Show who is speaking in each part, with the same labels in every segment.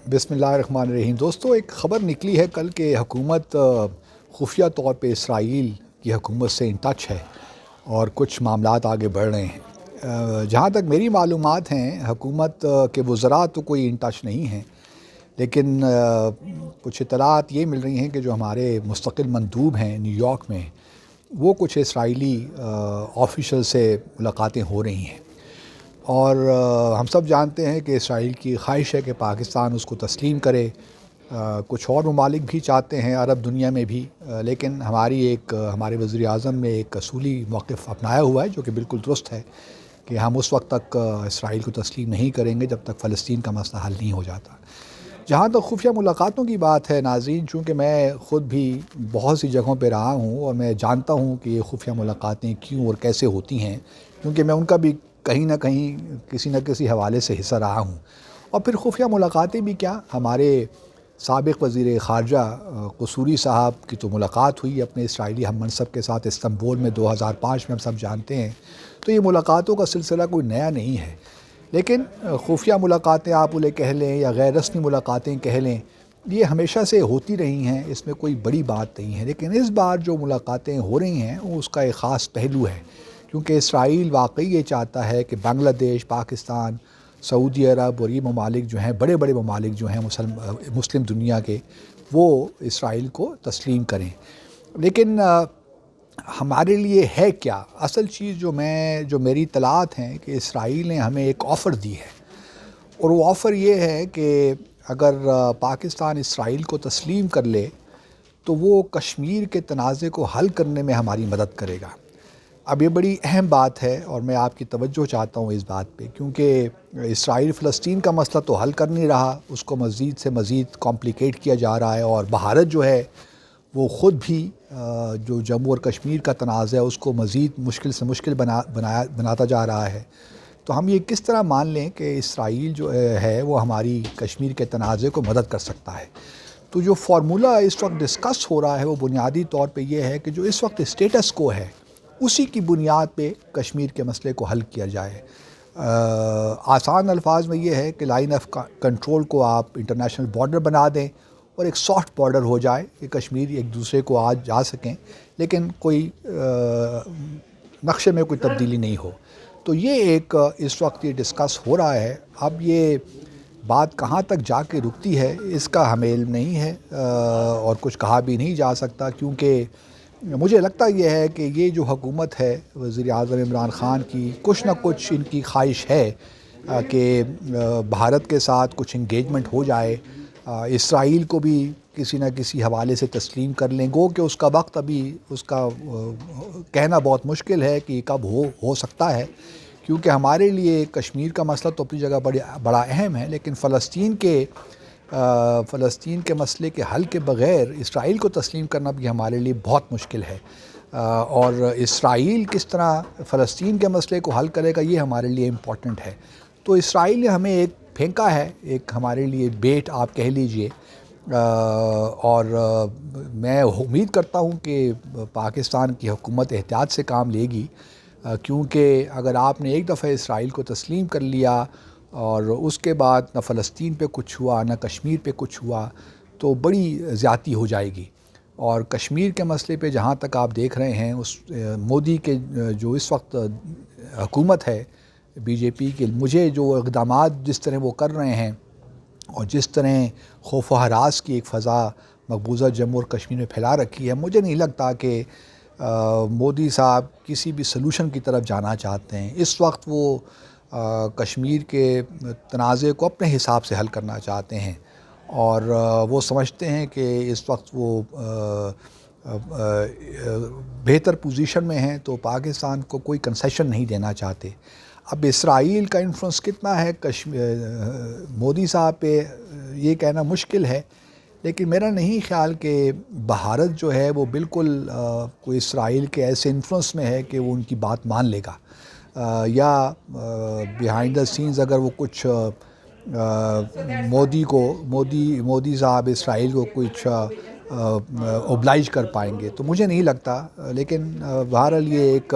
Speaker 1: बिस्मिल्लाहिर्रहमानिर्रहीम। दोस्तों, एक ख़बर निकली है कल कि हुकूमत खुफिया तौर पे इसराइल की हुकूमत से इन टच है और कुछ मामलात आगे बढ़ रहे हैं। जहाँ तक मेरी मालूमात हैं, हुकूमत के वज़रा तो कोई इन टच नहीं हैं, लेकिन कुछ इत्तलात ये मिल रही हैं कि जो हमारे मुस्तकिल मंदूब हैं न्यूयॉर्क में, वो कुछ इसराइली ऑफिशियल से मुलाकातें हो रही हैं। और हम सब जानते हैं कि इसराइल की ख्वाहिश है कि पाकिस्तान उसको तस्लीम करे। कुछ और ममालिक भी चाहते हैं, अरब दुनिया में भी, लेकिन हमारे वज़ीर आज़म ने एक असूली मौक़िफ़ अपनाया हुआ है जो कि बिल्कुल दुरुस्त है कि हम उस वक्त तक इसराइल को तस्लीम नहीं करेंगे जब तक फ़लस्तीन का मसला हल नहीं हो जाता। जहाँ तक खुफिया मुलाकातों की बात है नाज़रीन, चूँकि मैं ख़ुद भी बहुत सी जगहों पर रहा हूँ और मैं जानता हूँ कि ये खुफिया मुलाकातें क्यों और कैसे होती हैं, क्योंकि मैं उनका भी कहीं ना कहीं किसी न किसी हवाले से हिस्सा रहा हूँ। और फिर खुफिया मुलाकातें भी क्या, हमारे साबिक़ वज़ीर ख़ारजा क़सूरी साहब की तो मुलाकात हुई अपने इसराइली हम मनसब के साथ इस्तांबुल में 2005 में, हम सब जानते हैं। तो ये मुलाकातों का सिलसिला कोई नया नहीं है, लेकिन खुफिया मुलाकातें आप उन्हें कह लें या गैर रस्मी मुलाकातें कह लें, ये हमेशा से होती रही हैं, इसमें कोई बड़ी बात नहीं है। लेकिन इस बार जो मुलाकातें हो रही हैं वो उसका एक ख़ास पहलू है, क्योंकि इसराइल वाकई ये चाहता है कि बांग्लादेश, पाकिस्तान, सऊदी अरब और ये ममालिक जो हैं, बड़े बड़े ममालिक जो हैं मुस्लिम दुनिया के, वो इसराइल को तस्लीम करें। लेकिन हमारे लिए है क्या असल चीज़, जो मेरी इत्तलात हैं कि इसराइल ने हमें एक ऑफ़र दी है, और वो ऑफ़र ये है कि अगर पाकिस्तान इसराइल को तस्लीम कर ले तो वो कश्मीर के तनाज़े को हल करने में हमारी मदद करेगा। अब ये बड़ी अहम बात है और मैं आपकी तवज्जो चाहता हूँ इस बात पे, क्योंकि इसराइल फ़लस्तीन का मसला तो हल कर नहीं रहा, उसको मज़ीद से मज़ीद कॉम्प्लिकेट किया जा रहा है, और भारत जो है वो ख़ुद भी जो जम्मू और कश्मीर का तनाज़ा है उसको मज़ीद मुश्किल से मुश्किल बनाता जा रहा है। तो हम ये किस तरह मान लें कि इसराइल जो है वो हमारी कश्मीर के तनाज़े को मदद कर सकता है। तो जो फार्मूला इस वक्त डिस्कस हो रहा है वो बुनियादी तौर पे ये है कि जो इस वक्त स्टेटस को है उसी की बुनियाद पे कश्मीर के मसले को हल किया जाए। आसान अल्फाज में ये है कि लाइन ऑफ कंट्रोल को आप इंटरनेशनल बॉर्डर बना दें और एक सॉफ्ट बॉर्डर हो जाए कि कश्मीर एक दूसरे को आ जा सकें, लेकिन कोई नक्शे में कोई तब्दीली नहीं हो। तो ये एक इस वक्त ये डिस्कस हो रहा है। अब ये बात कहाँ तक जाके रुकती है इसका हमें इल्म नहीं है, और कुछ कहा भी नहीं जा सकता, क्योंकि मुझे लगता यह है कि ये जो हुकूमत है वज़ीर आज़म इमरान ख़ान की, कुछ ना कुछ इनकी ख्वाहिश है कि भारत के साथ कुछ इंगेजमेंट हो जाए, इसराइल को भी किसी न किसी हवाले से तस्लीम कर लें। गो कि उसका वक्त अभी उसका कहना बहुत मुश्किल है कि कब हो सकता है, क्योंकि हमारे लिए कश्मीर का मसला तो अपनी जगह बड़ा अहम है, लेकिन फ़लस्तीन के मसले के हल के बग़ैर इसराइल को तस्लीम करना भी हमारे लिए बहुत मुश्किल है। और इसराइल किस तरह फ़लस्तीन के मसले को हल करेगा ये हमारे लिए इम्पॉर्टेंट है। तो इसराइल ने हमें एक फेंका है, एक हमारे लिए बेट आप कह लीजिए, और मैं उम्मीद करता हूँ कि पाकिस्तान की हुकूमत एहतियात से काम लेगी, क्योंकि अगर आपने एक दफ़ा इसराइल को तस्लीम कर लिया और उसके बाद न फ़लस्तीन पे कुछ हुआ न कश्मीर पे कुछ हुआ तो बड़ी ज़्यादती हो जाएगी। और कश्मीर के मसले पे जहाँ तक आप देख रहे हैं, उस मोदी के जो इस वक्त हुकूमत है बीजेपी के, मुझे जो इक़दामात जिस तरह वो कर रहे हैं और जिस तरह खौफ व हरास की एक फ़ज़ा मकबूजा जम्मू और कश्मीर में फैला रखी है, मुझे नहीं लगता कि मोदी साहब किसी भी सलूशन की तरफ जाना चाहते हैं। इस वक्त वो कश्मीर के तनाज़े को अपने हिसाब से हल करना चाहते हैं, और वो समझते हैं कि इस वक्त वो बेहतर पोजीशन में हैं, तो पाकिस्तान को कोई कंसेशन नहीं देना चाहते। अब इसराइल का इन्फ्लुएंस कितना है मोदी साहब पे ये कहना मुश्किल है, लेकिन मेरा नहीं ख्याल कि भारत जो है वो बिल्कुल कोई इसराइल के ऐसे इन्फ्लुएंस में है कि वो उनकी बात मान लेगा, या बिहाइंड द सीन्स अगर वो कुछ मोदी साहब इसराइल को कुछ ओब्लाइज कर पाएंगे, तो मुझे नहीं लगता। लेकिन बहरहाल ये एक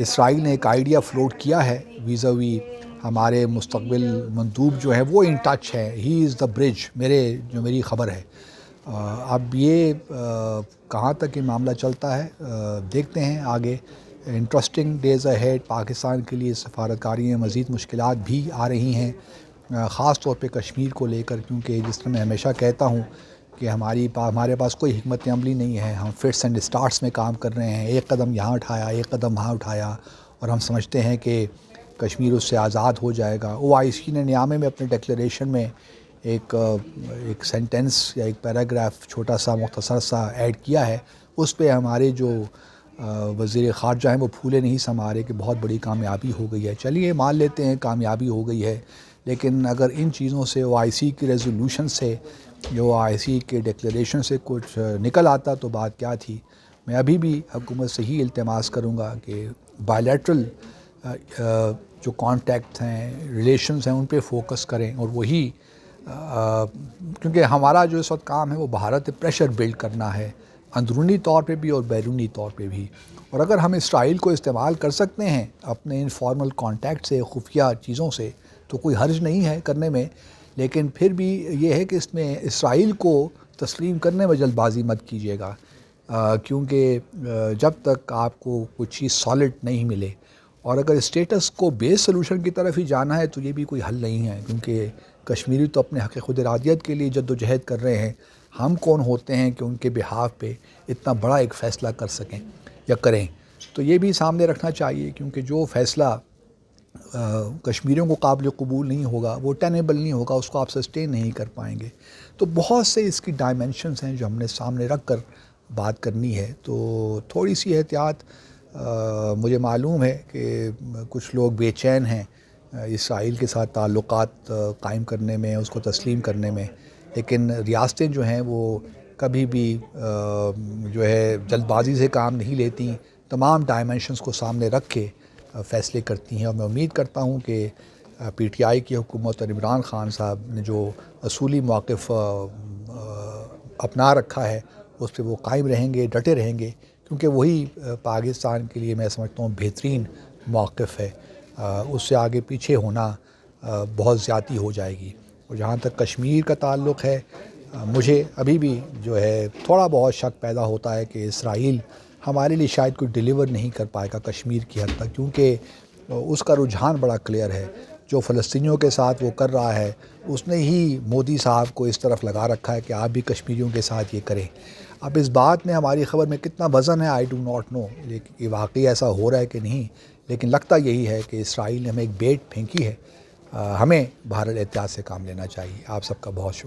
Speaker 1: इसराइल ने एक आइडिया फ्लोट किया है वीज़ावी ہمارے مستقبل مندوب جو ہیں وہ ان ٹچ ہے. ہی از دا برج. میری خبر ہے. اب یہ کہاں تک یہ معاملہ چلتا ہے دیکھتے ہیں آگے. Interesting days ahead. پاکستان کے لیے سفارتکاری میں مزید مشکلات بھی آ رہی ہیں، خاص طور پہ کشمیر کو لے کر، کیونکہ جس طرح میں ہمیشہ کہتا ہوں کہ ہمارے پاس کوئی حکمت عملی نہیں ہے. ہم فٹس اینڈ اسٹارٹس میں کام کر رہے ہیں. ایک قدم یہاں اٹھایا، ایک قدم وہاں اٹھایا، اور ہم سمجھتے ہیں کہ کشمیر اس سے آزاد ہو جائے گا. OIC نے نیامے میں اپنے ڈکلیریشن میں ایک سینٹنس یا ایک پیراگراف چھوٹا سا مختصر سا ایڈ کیا ہے. اس پہ ہمارے جو وزیر خارجہ ہیں وہ پھولے نہیں سما رہے کہ بہت بڑی کامیابی ہو گئی ہے. چلیے مان لیتے ہیں کامیابی ہو گئی ہے، لیکن اگر ان چیزوں سے OIC کی ریزولوشن سے، جو OIC کے ڈکلیریشن سے کچھ نکل آتا تو بات کیا تھی. میں ابھی بھی حکومت سے ہی التماس کروں گا کہ بائیلیٹرل جو کانٹیکٹ ہیں، ریلیشنز ہیں، ان پہ فوکس کریں. اور وہی کیونکہ ہمارا جو اس وقت کام ہے وہ بھارت پریشر بلڈ کرنا ہے، اندرونی طور پہ بھی اور بیرونی طور پہ بھی. اور اگر ہم اسرائیل کو استعمال کر سکتے ہیں اپنے انفارمل کانٹیکٹ سے، خفیہ چیزوں سے، تو کوئی حرج نہیں ہے کرنے میں. لیکن پھر بھی یہ ہے کہ اس میں اسرائیل کو تسلیم کرنے میں جلد بازی مت کیجیے گا، کیونکہ جب تک آپ کو کچھ چیز سالڈ نہیں ملے، اور اگر اسٹیٹس کو بیس سلوشن کی طرف ہی جانا ہے تو یہ بھی کوئی حل نہیں ہے. کیونکہ کشمیری تو اپنے حق خود ارادیت کے لیے جد و جہد کر رہے ہیں. ہم کون ہوتے ہیں کہ ان کے بہاف پہ اتنا بڑا ایک فیصلہ کر سکیں یا کریں. تو یہ بھی سامنے رکھنا چاہیے، کیونکہ جو فیصلہ کشمیریوں کو قابل قبول نہیں ہوگا، وہ ٹینیبل نہیں ہوگا، اس کو آپ سسٹین نہیں کر پائیں گے. تو بہت سے اس کی ڈائمنشنز ہیں جو ہم نے سامنے رکھ کر بات کرنی ہے. تو تھوڑی سی احتیاط. مجھے معلوم ہے کہ کچھ لوگ بے چین ہیں اسرائیل کے ساتھ تعلقات قائم کرنے میں، اس کو تسلیم کرنے میں، لیکن ریاستیں جو ہیں وہ کبھی بھی جو ہے جلد بازی سے کام نہیں لیتی. تمام ڈائمنشنز کو سامنے رکھ کے فیصلے کرتی ہیں. اور میں امید کرتا ہوں کہ PTI کی حکومت اور عمران خان صاحب نے جو اصولی موقف اپنا رکھا ہے اس پہ وہ قائم رہیں گے، ڈٹے رہیں گے، کیونکہ وہی پاکستان کے لیے میں سمجھتا ہوں بہترین موقف ہے. اس سے آگے پیچھے ہونا بہت زیادتی ہو جائے گی. اور جہاں تک کشمیر کا تعلق ہے، مجھے ابھی بھی جو ہے تھوڑا بہت شک پیدا ہوتا ہے کہ اسرائیل ہمارے لیے شاید کوئی ڈیلیور نہیں کر پائے گا کشمیر کی حد تک، کیونکہ اس کا رجحان بڑا کلیئر ہے. جو فلسطینیوں کے ساتھ وہ کر رہا ہے، اس نے ہی مودی صاحب کو اس طرف لگا رکھا ہے کہ آپ بھی کشمیریوں کے ساتھ یہ کریں. اب اس بات میں ہماری خبر میں کتنا وزن ہے، آئی ڈو ناٹ نو، لیکن یہ واقعی ایسا ہو رہا ہے کہ نہیں. لیکن لگتا یہی ہے کہ اسرائیل نے ہمیں ایک بیٹ پھینکی ہے. ہمیں بہرحال احتیاط سے کام لینا چاہیے. آپ سب کا بہت شکریہ.